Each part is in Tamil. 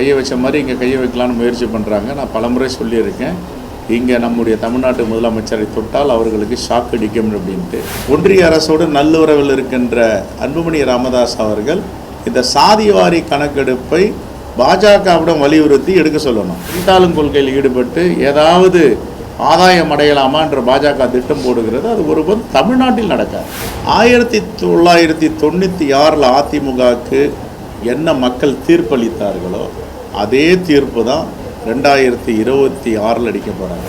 கையை வச்ச மாதிரி இங்கே கையை வைக்கலான்னு முயற்சி பண்ணுறாங்க. நான் பலமுறை சொல்லியிருக்கேன், இங்கே நம்முடைய தமிழ்நாட்டு முதலமைச்சரை தொட்டால் அவர்களுக்கு ஷாக் அடிக்கும் அப்படின்ட்டு. ஒன்றிய அரசோடு நல்லுறவில் இருக்கின்ற அன்புமணி ராமதாஸ் அவர்கள் இந்த சாதிவாரி கணக்கெடுப்பை பாஜகவிடம் வலியுறுத்தி எடுக்க சொல்லணும். பிரித்தாளும் கொள்கையில் ஈடுபட்டு ஏதாவது ஆதாயம் அடையலாமா என்ற பாஜக திட்டம் போடுகிறது. அது ஒருபோது தமிழ்நாட்டில் நடக்காது. 1996 அதிமுகவுக்கு என்ன மக்கள் தீர்ப்பளித்தார்களோ அதே தீர்ப்பு தான் 2026 அடிக்க போகிறாங்க.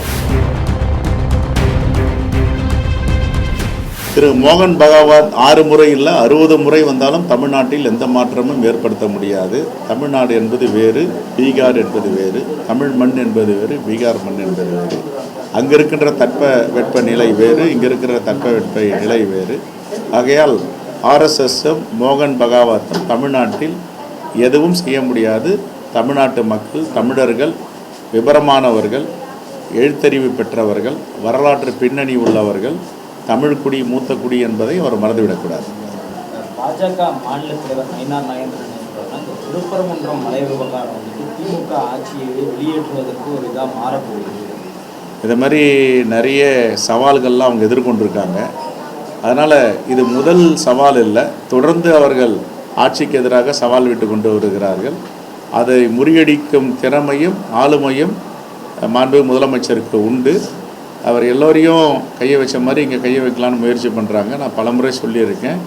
திரு மோகன் பகவத் 6 முறை இல்லை 60 முறை வந்தாலும் தமிழ்நாட்டில் எந்த மாற்றமும் ஏற்படுத்த முடியாது. தமிழ்நாடு என்பது வேறு, பீகார் என்பது வேறு, தமிழ் மண் என்பது வேறு, பீகார் மண் என்பது வேறு. அங்கே இருக்கின்ற தட்ப வெப்ப நிலை வேறு, இங்கே இருக்கிற தட்ப வெப்ப நிலை வேறு. ஆகையால் ஆர்எஸ்எஸும் மோகன் பகவத்தும் தமிழ்நாட்டில் எதுவும் செய்ய முடியாது. தமிழ்நாட்டு மக்கள், தமிழர்கள் விபரமானவர்கள், எழுத்தறிவு பெற்றவர்கள், வரலாற்று பின்னணி உள்ளவர்கள், தமிழ் குடி மூத்த குடி என்பதை அவர் மறந்துவிடக்கூடாது. பாஜக மாநில தலைவர் நயினார் நாகேந்திரன் திருப்பரங்குன்றம் மலை விவகாரம் வந்துட்டு திமுக ஆட்சியை வெளியேற்றுவதற்கு ஒரு இதாக மாறப்போகுது. இது மாதிரி நிறைய சவால்கள்லாம் அவங்க எதிர்கொண்டிருக்காங்க. அதனால் இது முதல் சவால் இல்லை, தொடர்ந்து அவர்கள் ஆட்சிக்கு எதிராக சவால் விட்டு கொண்டு வருகிறார்கள். அதை முறியடிக்கும் திறமையும் ஆளுமையும் மாண்பு முதலமைச்சருக்கு உண்டு. அவர் எல்லோரையும் கையை வச்ச மாதிரி இங்கே கையை வைக்கலான்னு முயற்சி பண்ணுறாங்க. நான் பலமுறை சொல்லியிருக்கேன்,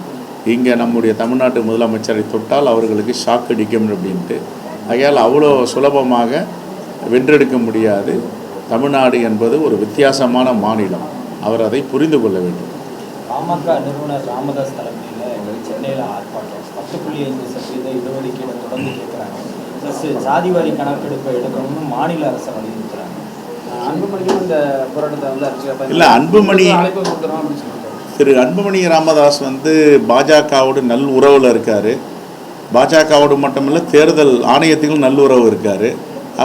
இங்கே நம்முடைய தமிழ்நாட்டு முதலமைச்சரை தொட்டால் அவர்களுக்கு ஷாக் அடிக்கும் அப்படின்ட்டு. ஆகையால் அவ்வளோ சுலபமாக வென்றெடுக்க முடியாது. தமிழ்நாடு என்பது ஒரு வித்தியாசமான மாநிலம், அவர் அதை புரிந்து கொள்ள வேண்டும். பாமக நிறுவனர் ராமதாஸ் தலைமையில் சென்னையில் ஆர்ப்பாட்டம் 10.5% இடஒதுக்கீடு தொடர்ந்து கேட்குறாங்க. ப்ளஸ் சாதிவாரி கணக்கெடுப்பை எடுக்கணும்னு மாநில அரசை வலியுறுத்துறாங்க. அன்புமணியும் இந்த போராட்டத்தை வந்து இல்லை, திரு அன்புமணி ராமதாஸ் பாஜகவோடு நல் உறவில் இருக்கார். பாஜகவோடு மட்டுமில்லை, தேர்தல் ஆணையத்துக்கும் நல்லுறவு இருக்கார்.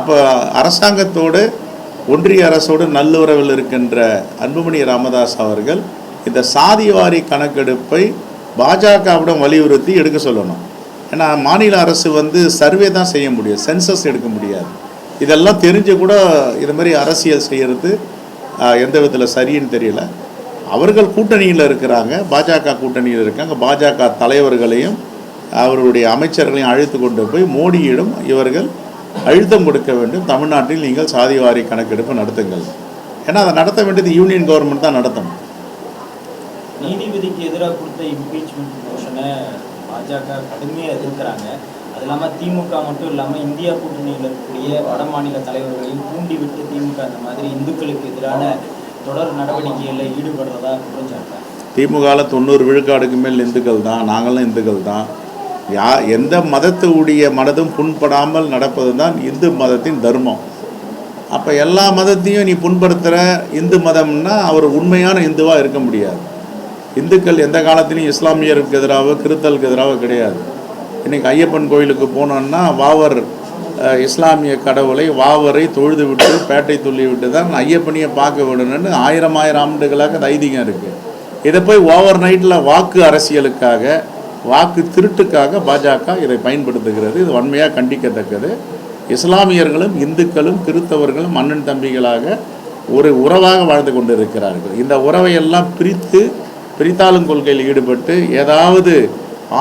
அப்போ அரசாங்கத்தோடு ஒன்றிய அரசோடு நல்லுறவில் இருக்கின்ற அன்புமணி ராமதாஸ் அவர்கள் இந்த சாதிவாரி கணக்கெடுப்பை பாஜகவிடம் வலியுறுத்தி எடுக்க சொல்லணும். ஏன்னா மாநில அரசு சர்வே தான் செய்ய முடியும், சென்சஸ் எடுக்க முடியாது. இதெல்லாம் தெரிஞ்சு கூட இது மாதிரி அரசியல் செய்கிறது எந்த விதத்தில் சரின்னு தெரியல. அவர்கள் கூட்டணியில் இருக்கிறாங்க, பாஜக கூட்டணியில் இருக்காங்க. பாஜக தலைவர்களையும் அவருடைய அமைச்சர்களையும் அழைத்து கொண்டு போய் மோடியிடம் இவர்கள் அழுத்தம் கொடுக்க வேண்டும். தமிழ்நாட்டில் நீங்கள் சாதிவாரி கணக்கெடுப்பு நடத்துங்கள். ஏன்னா அதை நடத்த வேண்டியது யூனியன் கவர்மெண்ட் தான் நடத்தணும். நீதிபதிக்கு எதிராக கொடுத்த இம்பீச்மெண்ட் மோஷனை பாஜக கடுமையாக எதிர்க்கிறாங்க. அது இல்லாமல் திமுக மட்டும் இல்லாமல் இந்தியா கூட்டணியில் இருக்கக்கூடிய வட மாநில தலைவர்களையும் தூண்டிவிட்டு திமுக அந்த மாதிரி இந்துக்களுக்கு எதிரான தொடர் நடவடிக்கைகளில் ஈடுபடுறதா குற்றச்சாட்டு. திமுகவில் 90 விழுக்காடுக்கு மேல் இந்துக்கள் தான், நாங்களும் இந்துக்கள் தான். எந்த மதத்துடைய மனதும் புண்படாமல் நடப்பது தான் இந்து மதத்தின் தர்மம். அப்போ எல்லா மதத்தையும் நீ புண்படுத்துகிற இந்து மதம்னா அவர் உண்மையான இந்துவாக இருக்க முடியாது. இந்துக்கள் எந்த காலத்திலையும் இஸ்லாமியருக்கு எதிராக கிறிஸ்தலுக்கு எதிராக கிடையாது. இன்றைக்கி ஐயப்பன் கோயிலுக்கு போனோன்னா வாவர் இஸ்லாமிய கடவுளை வாவரை தொழுது விட்டு பேட்டை துள்ளி விட்டு தான் ஐயப்பனியை பார்க்க விடணும்னு ஆயிரம் ஆண்டுகளாக அது ஐதீகம் இருக்குது. இதை போய் ஓவர் நைட்டில் வாக்கு அரசியலுக்காக, வாக்கு திருட்டுக்காக பாஜக இதை பயன்படுத்துகிறது. இது வன்மையாக கண்டிக்கத்தக்கது. இஸ்லாமியர்களும் இந்துக்களும் கிறிஸ்தவர்களும் அண்ணன் தம்பிகளாக ஒரு உறவாக வாழ்ந்து கொண்டு இருக்கிறார்கள். இந்த உறவையெல்லாம் பிரித்தாளும் கொள்கையில் ஈடுபட்டு ஏதாவது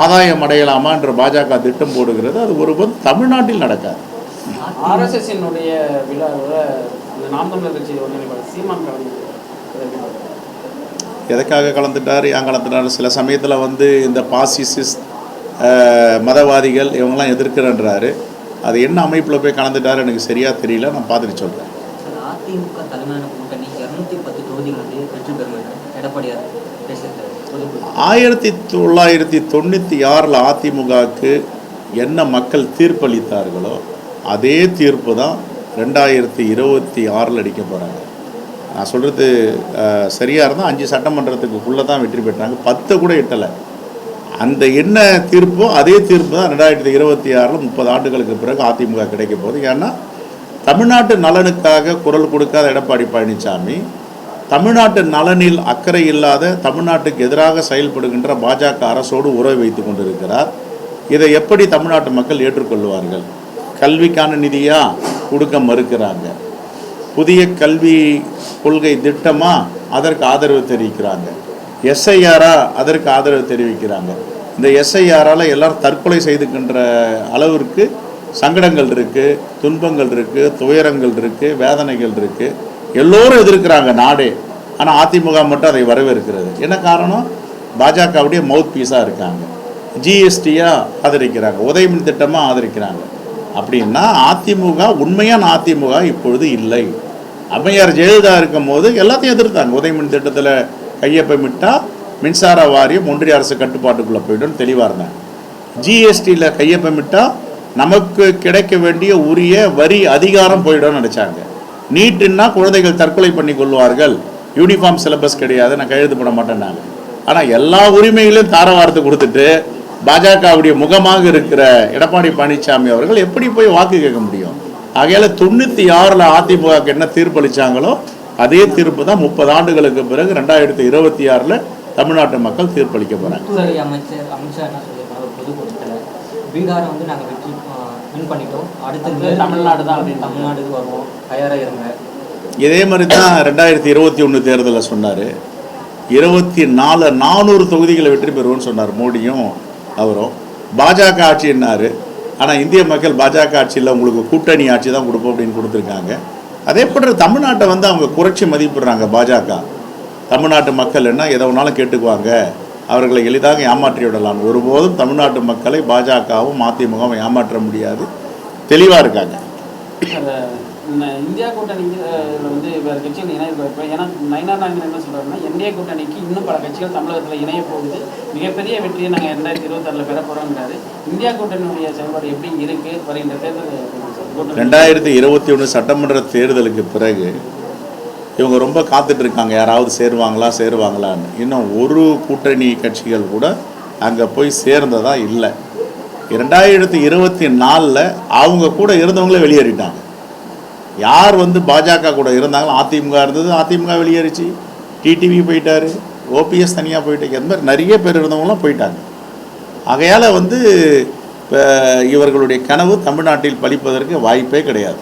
ஆதாயம் அடையலாமா என்ற பாஜக திட்டம் போடுகிறது. அது ஒருபோது தமிழ்நாட்டில் நடக்காது. ஆர்எஸ்எஸ்னுடைய விழாவில் அந்த நாம் தமிழர் கட்சி சீமான் கலந்து எதுக்காக கலந்துட்டார், ஏன் கலந்துட்டார்? சில சமயத்தில் இந்த பாசிசிஸ்ட் மதவாதிகள் இவங்கெல்லாம் எதிர்க்கிறன்றாரு. அது என்ன அமைப்பில் போய் கலந்துட்டார் எனக்கு சரியாக தெரியல, நான் பார்த்துட்டு சொல்கிறேன். அதிமுக தலைமையான கூட்டணி 210 தொகுதிகள் வெற்றி பெறும் எடப்பாடியார் பேசுகிறார். 1996 அதிமுகவுக்கு என்ன மக்கள் தீர்ப்பளித்தார்களோ அதே தீர்ப்பு தான் 2026 அடிக்க போகிறாங்க. நான் சொல்கிறது சரியாக இருந்தால் 5 சட்டமன்றத்துக்குள்ளே தான் வெற்றி பெற்றாங்க, 10 கூட எட்டலை. அந்த என்ன தீர்ப்போ அதே தீர்ப்பு தான் 2026 30 ஆண்டுகளுக்கு பிறகு அதிமுக கிடைக்க போகுது. ஏன்னா தமிழ்நாட்டு நலனுக்காக குரல் கொடுக்காத எடப்பாடி பழனிசாமி, தமிழ்நாட்டு நலனில் அக்கறை இல்லாத தமிழ்நாட்டுக்கு எதிராக செயல்படுகின்ற பாஜக அரசோடு உறவு வைத்து கொண்டிருக்கிறார். இதை எப்படி தமிழ்நாட்டு மக்கள் ஏற்றுக்கொள்வார்கள்? கல்விக்கான நிதியாக கொடுக்க மறுக்கிறாங்க. புதிய கல்வி கொள்கை திட்டமாக அதற்கு ஆதரவு தெரிவிக்கிறாங்க. எஸ்ஐஆரா அதற்கு ஆதரவு தெரிவிக்கிறாங்க. இந்த எஸ்ஐஆரால் எல்லாரும் தற்கொலை செய்துக்கின்ற அளவிற்கு சங்கடங்கள் இருக்குது, துன்பங்கள் இருக்குது, துயரங்கள் இருக்குது, வேதனைகள் இருக்குது. எல்லோரும் எதிர்க்கிறாங்க நாடே. ஆனால் அதிமுக மட்டும் அதை வரவேற்கிறது. என்ன காரணம்? பாஜகவுடைய மவுத் பீஸாக இருக்காங்க. ஜிஎஸ்டியாக ஆதரிக்கிறாங்க, உதயமின் திட்டமாக ஆதரிக்கிறாங்க. அப்படின்னா அதிமுக உண்மையான அதிமுக இப்பொழுது இல்லை. அம்மையார் ஜெயலலிதா இருக்கும் போது எல்லாத்தையும் எதிர்த்தாங்க. உதயமின் திட்டத்தில் கையொப்பமிட்டால் மின்சார வாரியம் ஒன்றிய அரசு கட்டுப்பாட்டுக்குள்ளே போய்டும் தெளிவாக இருந்தாங்க. ஜிஎஸ்டியில் கையொப்பமிட்டால் நமக்கு கிடைக்க வேண்டிய உரிய வரி அதிகாரம் போய்டும்னு நினச்சாங்க. நீட்டுன்னா குழந்தைகள் தற்கொலை பண்ணி கொள்வார்கள், யூனிஃபார்ம் சிலபஸ் கிடையாது, நான் கையெழுத்து போட மாட்டேன்னாங்க. ஆனால் எல்லா உரிமைகளையும் தாரவாரத்தை கொடுத்துட்டு பாஜகவுடைய முகமாக இருக்கிற எடப்பாடி பழனிசாமி அவர்கள் எப்படி போய் வாக்கு கேட்க முடியும்? ஆகையால் 96 அதிமுக என்ன தீர்ப்பளித்தாங்களோ அதே தீர்ப்பு தான் 30 ஆண்டுகளுக்கு பிறகு 2026 தமிழ்நாட்டு மக்கள் தீர்ப்பளிக்க போகிறாங்க. உள்துறை அமைச்சர் அமித்ஷா என்ன சொல்லியிருக்காங்க ஒரு பொதுக்கூட்டத்தில், பீகாரை வந்து நாங்கள் வின் பண்ணிட்டோம், அடுத்து தமிழ்நாடு தான் அப்படின்னு தமிழ்நாடுக்கு வருவோம், தயாராக இருங்க. இதே மாதிரி தான் 2021 தேர்தலில் சொன்னார். 400 தொகுதிகளை வெற்றி பெறுவோன்னு சொன்னார் மோடியும் அவரும். பாஜக ஆட்சின்னாரு. ஆனால் இந்திய மக்கள் பாஜக ஆட்சியில் உங்களுக்கு கூட்டணி ஆட்சி தான் கொடுப்போம் அப்படின்னு கொடுத்துருக்காங்க. அதே போன்ற தமிழ்நாட்டை வந்து அவங்க குறைச்சி மதிப்பிடுறாங்க பாஜக. தமிழ்நாட்டு மக்கள் என்ன எதை வேணாலும் கேட்டுக்குவாங்க, அவர்களை எளிதாக ஏமாற்றி விடலாம். ஒருபோதும் தமிழ்நாட்டு மக்களை பாஜகவும் அதிமுகவும் ஏமாற்ற முடியாது, தெளிவாக இருக்காங்க. இந்தியா கூட்டணிக்கு வந்து வேறு கட்சிகள் இணைய போயிருப்போம். ஏன்னா நயினார் நாயகன் என்ன சொல்கிறாருன்னா, இந்தியா கூட்டணிக்கு இன்னும் பல கட்சிகள் தமிழகத்தில் இணைய போகுது, மிகப்பெரிய வெற்றியை நாங்கள் 2026 பெற போகிறோங்கிறாரு. இந்தியா கூட்டணியுடைய செயல்பாடு எப்படி இருக்குது வருகின்ற தேர்தல்? 2021 சட்டமன்ற தேர்தலுக்கு பிறகு இவங்க ரொம்ப காத்துட்ருக்காங்க, யாராவது சேருவாங்களான்னு. இன்னும் ஒரு கூட்டணி கட்சிகள் கூட அங்கே போய் சேர்ந்ததா இல்லை. 2024 அவங்க கூட இருந்தவங்களே வெளியேறிட்டாங்க. யார் வந்து பாஜக கூட இருந்தாங்களோ, அதிமுக இருந்தது, அதிமுக வெளியேறிச்சு, டிடிவி போயிட்டார், ஓபிஎஸ் தனியாக போயிட்டாங்க. அந்த மாதிரி நிறைய பேர் இருந்தவங்களாம் போயிட்டாங்க. ஆகையால் வந்து இவர்களுடைய கனவு தமிழ்நாட்டில் பலிப்பதற்கு வாய்ப்பே கிடையாது.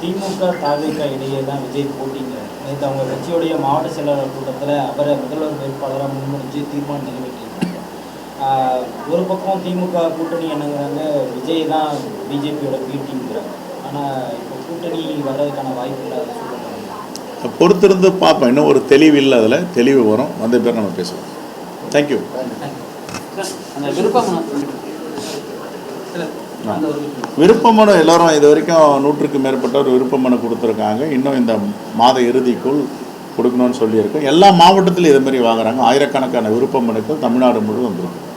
திமுக தாவேக இடையே தான் விஜய் போட்டிங்கிறார். நேற்று அவங்க கட்சியுடைய மாவட்ட செயலாளர் கூட்டத்தில் அவரை முதல்வர் வேட்பாளராக முன்மொழிஞ்சு தீர்மானம் நிறைவேற்றியிருக்காங்க. ஒரு பக்கம் திமுக கூட்டணி என்னங்கிறாங்க, விஜய் தான் பிஜேபியோட பீட்டிங்கிறாங்க. ஆனால் இப்போ கூட்டணி வர்றதுக்கான வாய்ப்பு இல்லாத சூழ்நிலை. பொறுத்திருந்து பார்ப்போம். இன்னும் ஒரு தெளிவு இல்லை, அதில் தெளிவு வரும், வந்த பேர் நம்ம பேசுவோம். தேங்க்யூ. அந்த விருப்ப மனு எல்லோரும் இது வரைக்கும் 100க்கு மேற்பட்டவர் விருப்ப மனு கொடுத்துருக்காங்க. இன்னும் இந்த மாத இறுதிக்குள் கொடுக்கணும்னு சொல்லியிருக்கோம். எல்லா மாவட்டத்திலும் இது மாதிரி வாங்குறாங்க. ஆயிரக்கணக்கான விருப்ப மனுக்கள் தமிழ்நாடு முழுவதும் வந்துருக்கு.